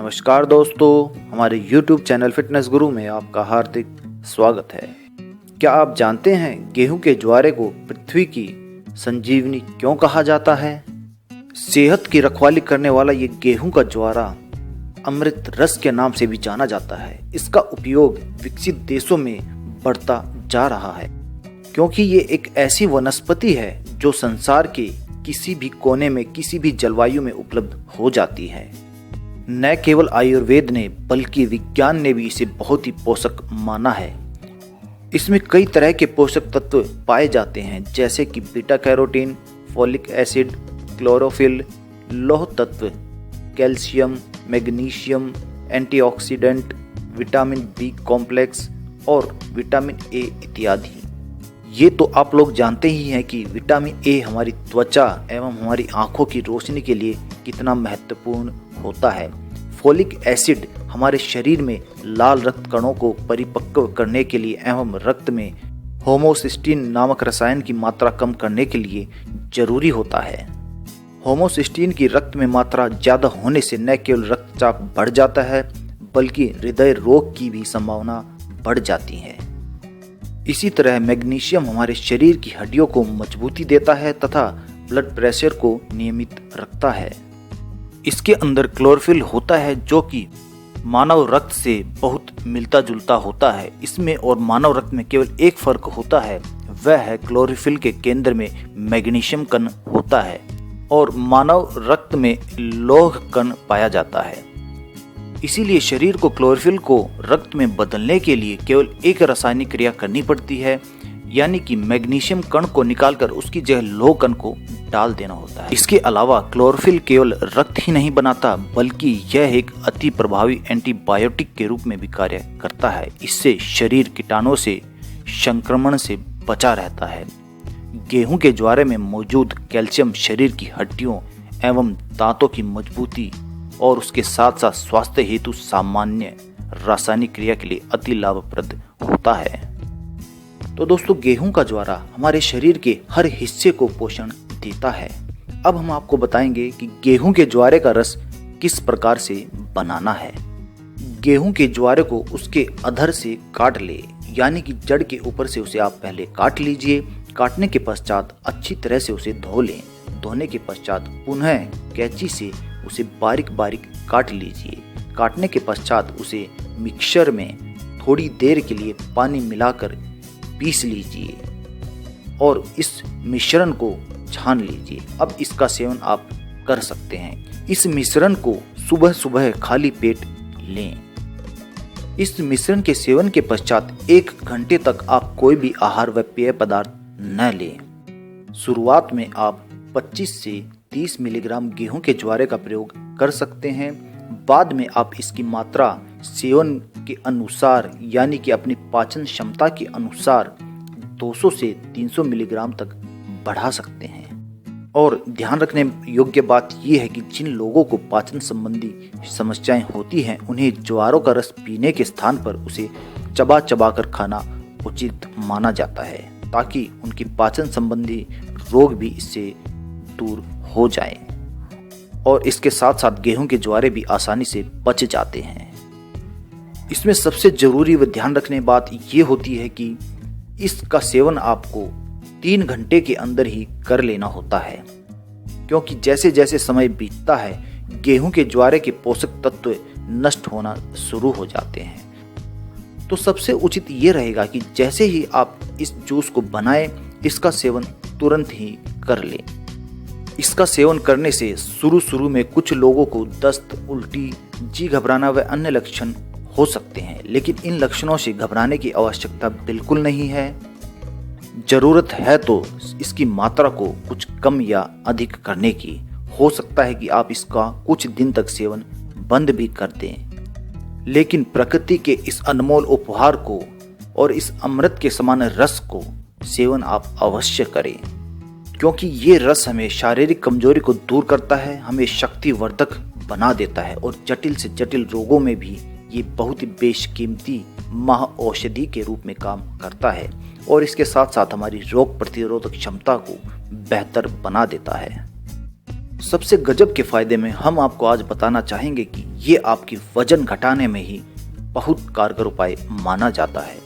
नमस्कार दोस्तों, हमारे YouTube चैनल फिटनेस गुरु में आपका हार्दिक स्वागत है। क्या आप जानते हैं गेहूं के ज्वारे को पृथ्वी की संजीवनी क्यों कहा जाता है? सेहत की रखवाली करने वाला ये गेहूं का ज्वारा अमृत रस के नाम से भी जाना जाता है। इसका उपयोग विकसित देशों में बढ़ता जा रहा है क्योंकि ये एक ऐसी वनस्पति है जो संसार के किसी भी कोने में किसी भी जलवायु में उपलब्ध हो जाती है। न केवल आयुर्वेद ने बल्कि विज्ञान ने भी इसे बहुत ही पोषक माना है। इसमें कई तरह के पोषक तत्व पाए जाते हैं जैसे कि beta carotene, folic acid, chlorophyll, लौह तत्व, calcium, magnesium, antioxidant, vitamin B complex और विटामिन ए इत्यादि। ये तो आप लोग जानते ही हैं कि विटामिन ए हमारी त्वचा एवं हमारी आंखों की रोशनी के लिए कितना महत्वपूर्ण होता है। फोलिक एसिड हमारे शरीर में लाल रक्त कणों को परिपक्व करने के लिए एवं रक्त में होमोसिस्टीन नामक रसायन की मात्रा कम करने के लिए जरूरी होता है। होमोसिस्टीन की रक्त में मात्रा ज़्यादा होने से न केवल रक्तचाप बढ़ जाता है बल्कि हृदय रोग की भी संभावना बढ़ जाती है। इसी तरह मैग्नीशियम हमारे शरीर की हड्डियों को मजबूती देता है तथा ब्लड प्रेशर को नियमित रखता है। इसके अंदर क्लोरोफिल होता है जो कि मानव रक्त से बहुत मिलता जुलता होता है। इसमें और मानव रक्त में केवल एक फर्क होता है, वह है क्लोरोफिल के केंद्र में मैग्नीशियम कण होता है और मानव रक्त में लौह कण पाया जाता है। इसीलिए शरीर को क्लोरोफिल को रक्त में बदलने के लिए केवल एक रासायनिक क्रिया करनी पड़ती है, यानी कि मैग्नीशियम कण को निकालकर उसकी जगह लौह कण को डाल देना होता है। इसके अलावा क्लोरोफिल केवल रक्त ही नहीं बनाता बल्कि यह एक अति प्रभावी एंटीबायोटिक के रूप में भी कार्य करता है। इससे शरीर कीटाणुओं से संक्रमण से बचा रहता है। गेहूं के ज्वारे में मौजूद कैल्शियम शरीर की हड्डियों एवं दांतों की मजबूती और उसके साथ साथ स्वास्थ्य हेतु सामान्य रासायनिक क्रिया के लिए अति लाभप्रद होता है। तो दोस्तों, गेहूं का ज्वारा हमारे शरीर के हर हिस्से को पोषण देता है। अब हम आपको बताएंगे कि गेहूं के ज्वारे का रस किस प्रकार से बनाना है। गेहूं के ज्वारे को उसके अधर से काट ले, यानी कि जड़ के ऊपर से उसे आप पहले काट लीजिए। काटने के पश्चात अच्छी तरह से उसे धो लें। धोने के पश्चात पुनः कैंची से उसे बारीक बारीक काट लीजिए। काटने के पश्चात उसे मिक्सर में थोड़ी देर के लिए पानी मिलाकर पीस लीजिए और इस मिश्रण को छान लीजिए। अब इसका सेवन आप कर सकते हैं। इस मिश्रण को सुबह सुबह खाली पेट लें। इस मिश्रण के सेवन के पश्चात 1 घंटे तक आप कोई भी आहार व पेय पदार्थ न लें। शुरुआत में आप 25 से 30 मिलीग्राम गेहूं के ज्वारे का प्रयोग कर सकते हैं। बाद में आप इसकी मात्रा सेवन के अनुसार, यानी कि अपनी पाचन क्षमता के अनुसार 200 से 300 मिलीग्राम तक बढ़ा सकते हैं। और ध्यान रखने योग्य बात यह है कि जिन लोगों को पाचन संबंधी समस्याएं होती हैं उन्हें ज्वारों का रस पीने के स्थान पर उसे चबा चबा कर खाना उचित माना जाता है ताकि उनकी पाचन संबंधी रोग भी इससे दूर हो जाए और इसके साथ साथ गेहूं के ज्वारे भी आसानी से पच जाते हैं। इसमें सबसे जरूरी व ध्यान रखने बात ये होती है कि इसका सेवन आपको 3 घंटे के अंदर ही कर लेना होता है क्योंकि जैसे जैसे समय बीतता है गेहूं के ज्वारे के पोषक तत्व नष्ट होना शुरू हो जाते हैं। तो सबसे उचित ये रहेगा कि जैसे ही आप इस जूस को बनाएं इसका सेवन तुरंत ही कर लें। इसका सेवन करने से शुरू में कुछ लोगों को दस्त, उल्टी, जी घबराना व अन्य लक्षण हो सकते हैं, लेकिन इन लक्षणों से घबराने की आवश्यकता बिल्कुल नहीं है। जरूरत है तो इसकी मात्रा को कुछ कम या अधिक करने की। हो सकता है कि आप इसका कुछ दिन तक सेवन बंद भी कर दें, लेकिन प्रकृति के इस अनमोल उपहार को और इस अमृत के समान रस को सेवन आप अवश्य करें क्योंकि ये रस हमें शारीरिक कमजोरी को दूर करता है, हमें शक्तिवर्धक बना देता है और जटिल से जटिल रोगों में भी ये बहुत ही बेशकीमती महा औषधि के रूप में काम करता है और इसके साथ साथ हमारी रोग प्रतिरोधक क्षमता को बेहतर बना देता है। सबसे गजब के फायदे में हम आपको आज बताना चाहेंगे कि ये आपकी वजन घटाने में ही बहुत कारगर उपाय माना जाता है।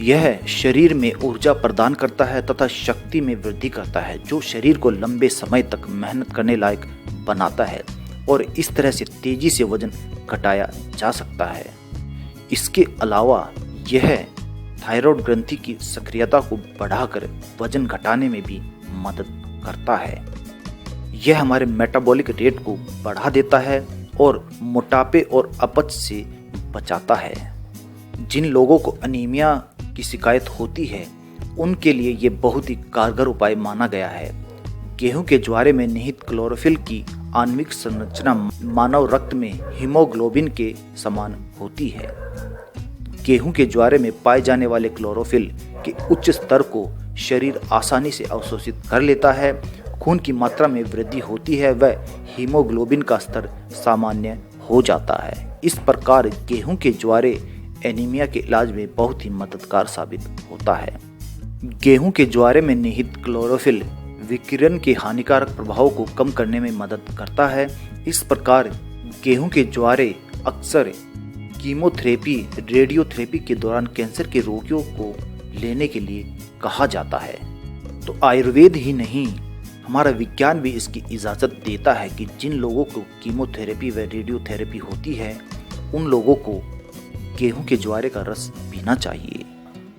यह शरीर में ऊर्जा प्रदान करता है तथा शक्ति में वृद्धि करता है, जो शरीर को लंबे समय तक मेहनत करने लायक बनाता है और इस तरह से तेजी से वजन घटाया जा सकता है। इसके अलावा यह थायराइड ग्रंथि की सक्रियता को बढ़ाकर वजन घटाने में भी मदद करता है। यह हमारे मेटाबॉलिक रेट को बढ़ा देता है और मोटापे और अपच से बचाता है। जिन लोगों को अनीमिया की शिकायत होती है उनके लिए ये बहुत ही कारगर उपाय माना गया है। गेहूं के ज्वारे में निहित क्लोरोफिल की आणविक संरचना मानव रक्त में हीमोग्लोबिन के समान होती है। गेहूं के ज्वारे में पाए जाने वाले क्लोरोफिल के उच्च स्तर को शरीर आसानी से अवशोषित कर लेता है। खून की मात्रा में वृद्धि होती है व हीमोग्लोबिन का स्तर सामान्य हो जाता है। इस प्रकार गेहूं के ज्वारे एनीमिया के इलाज में बहुत ही मददगार साबित होता है। गेहूं के ज्वारे में निहित क्लोरोफिल विकिरण के हानिकारक प्रभावों को कम करने में मदद करता है। इस प्रकार गेहूं के ज्वारे अक्सर कीमोथेरेपी, रेडियोथेरेपी के दौरान कैंसर के रोगियों को लेने के लिए कहा जाता है। तो आयुर्वेद ही नहीं, हमारा विज्ञान भी इसकी इजाज़त देता है कि जिन लोगों को कीमोथेरेपी व रेडियोथेरेपी होती है उन लोगों को गेहूं के ज्वारे का रस पीना चाहिए।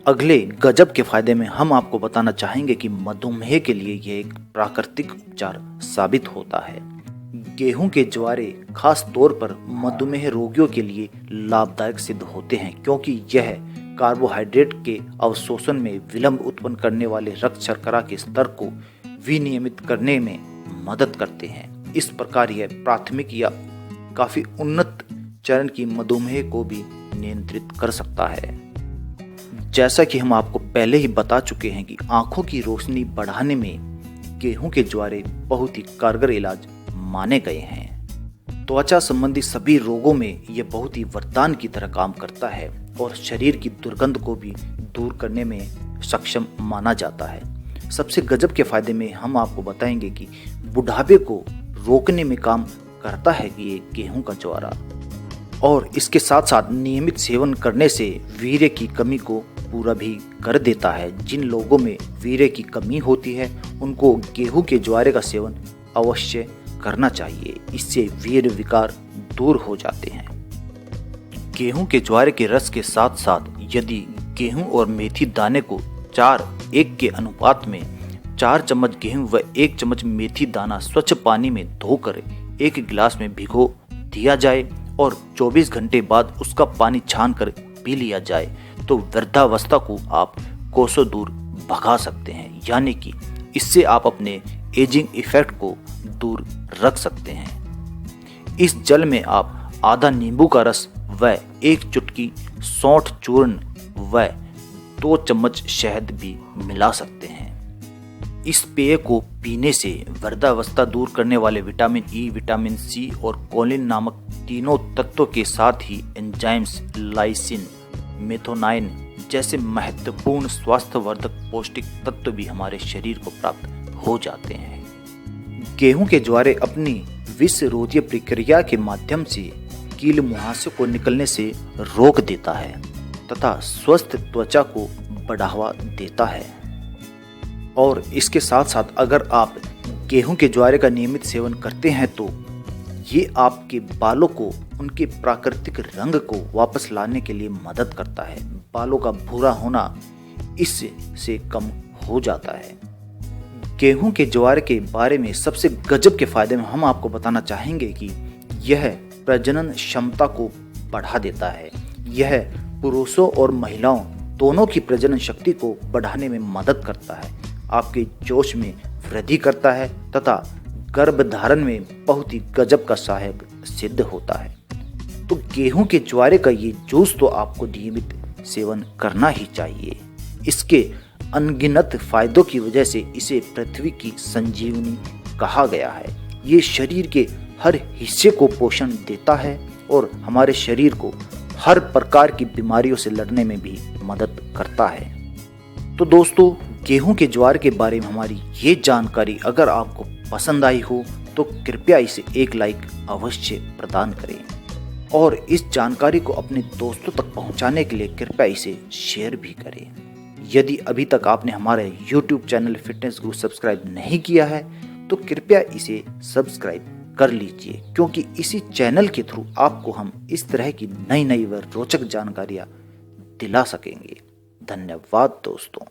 अगले गजब के फायदे में हम आपको बताना चाहेंगे कि मधुमेह के लिए यह एक प्राकृतिक उपचार साबित होता है। गेहूं के ज्वारे खास तौर पर मधुमेह रोगियों के लिए लाभदायक सिद्ध होते हैं, क्योंकि यह कार्बोहाइड्रेट के अवशोषण में विलंब उत्पन्न करने वाले रक्त शर्करा के स्तर को विनियमित करने में मदद करते हैं। इस प्रकार यह प्राथमिक या काफी उन्नत चरण की मधुमेह को भी नियंत्रित कर सकता है। जैसा कि हम आपको पहले ही बता चुके हैं कि आंखों की रोशनी बढ़ाने में गेहूं के ज्वारे बहुत ही कारगर इलाज माने गए हैं। त्वचा संबंधी सभी रोगों में यह बहुत ही वरदान की तरह काम करता है और शरीर की दुर्गंध को भी दूर करने में सक्षम माना जाता है। सबसे गजब के फायदे में हम आपको बताएंगे कि बुढ़ापे को रोकने में काम करता है कि ये गेहूं का ज्वारा, और इसके साथ साथ नियमित सेवन करने से वीर्य की कमी को पूरा भी कर देता है। जिन लोगों में वीर्य की कमी होती है उनको गेहूं के ज्वारे का सेवन अवश्य करना चाहिए। इससे वीर्य विकार दूर हो जाते हैं। गेहूं के ज्वारे के रस के साथ साथ यदि गेहूं और मेथी दाने को 4:1 के अनुपात में 4 चम्मच गेहूं व 1 चम्मच मेथी दाना स्वच्छ पानी में धोकर 1 गिलास में भिगो दिया जाए और 24 घंटे बाद उसका पानी छानकर पी लिया जाए तो वृद्धावस्था को आप कोसों दूर भगा सकते हैं। यानी कि इससे आप अपने एजिंग इफेक्ट को दूर रख सकते हैं। इस जल में आप आधा नींबू का रस व 1 चुटकी सौंठ चूर्ण व 2 चम्मच शहद भी मिला सकते हैं। इस पेय को पीने से वृद्धावस्था दूर करने वाले विटामिन ई, विटामिन सी और कोलिन नामक तीनों तत्वों के साथ ही एंजाइम्स, लाइसिन, मेथोनाइन जैसे महत्वपूर्ण स्वास्थ्यवर्धक पौष्टिक तत्व भी हमारे शरीर को प्राप्त हो जाते हैं। गेहूं के ज्वारे अपनी विषरोधी प्रक्रिया के माध्यम से कील मुहासे को निकलने से रोक देता है तथा स्वस्थ त्वचा को बढ़ावा देता है। और इसके साथ साथ अगर आप गेहूं के ज्वारे का नियमित सेवन करते हैं तो ये आपके बालों को उनके प्राकृतिक रंग को वापस लाने के लिए मदद करता है। बालों का भूरा होना इससे कम हो जाता है। गेहूं के ज्वारे के बारे में सबसे गजब के फायदे में हम आपको बताना चाहेंगे कि यह प्रजनन क्षमता को बढ़ा देता है। यह पुरुषों और महिलाओं दोनों की प्रजनन शक्ति को बढ़ाने में मदद करता है, आपके जोश में वृद्धि करता है तथा गर्भधारण में बहुत ही गजब का सहायक सिद्ध होता है। तो गेहूं के ज्वारे का ये जूस तो आपको नियमित सेवन करना ही चाहिए। इसके अनगिनत फायदों की वजह से इसे पृथ्वी की संजीवनी कहा गया है। ये शरीर के हर हिस्से को पोषण देता है और हमारे शरीर को हर प्रकार की बीमारियों से लड़ने में भी मदद करता है। तो दोस्तों, गेहूं के ज्वार के बारे में हमारी ये जानकारी अगर आपको पसंद आई हो तो कृपया इसे एक लाइक अवश्य प्रदान करें और इस जानकारी को अपने दोस्तों तक पहुंचाने के लिए कृपया इसे शेयर भी करें। यदि अभी तक आपने हमारे YouTube चैनल फिटनेस गुरु सब्सक्राइब नहीं किया है तो कृपया इसे सब्सक्राइब कर लीजिए, क्योंकि इसी चैनल के थ्रू आपको हम इस तरह की नई व रोचक जानकारियाँ दिला सकेंगे। धन्यवाद दोस्तों।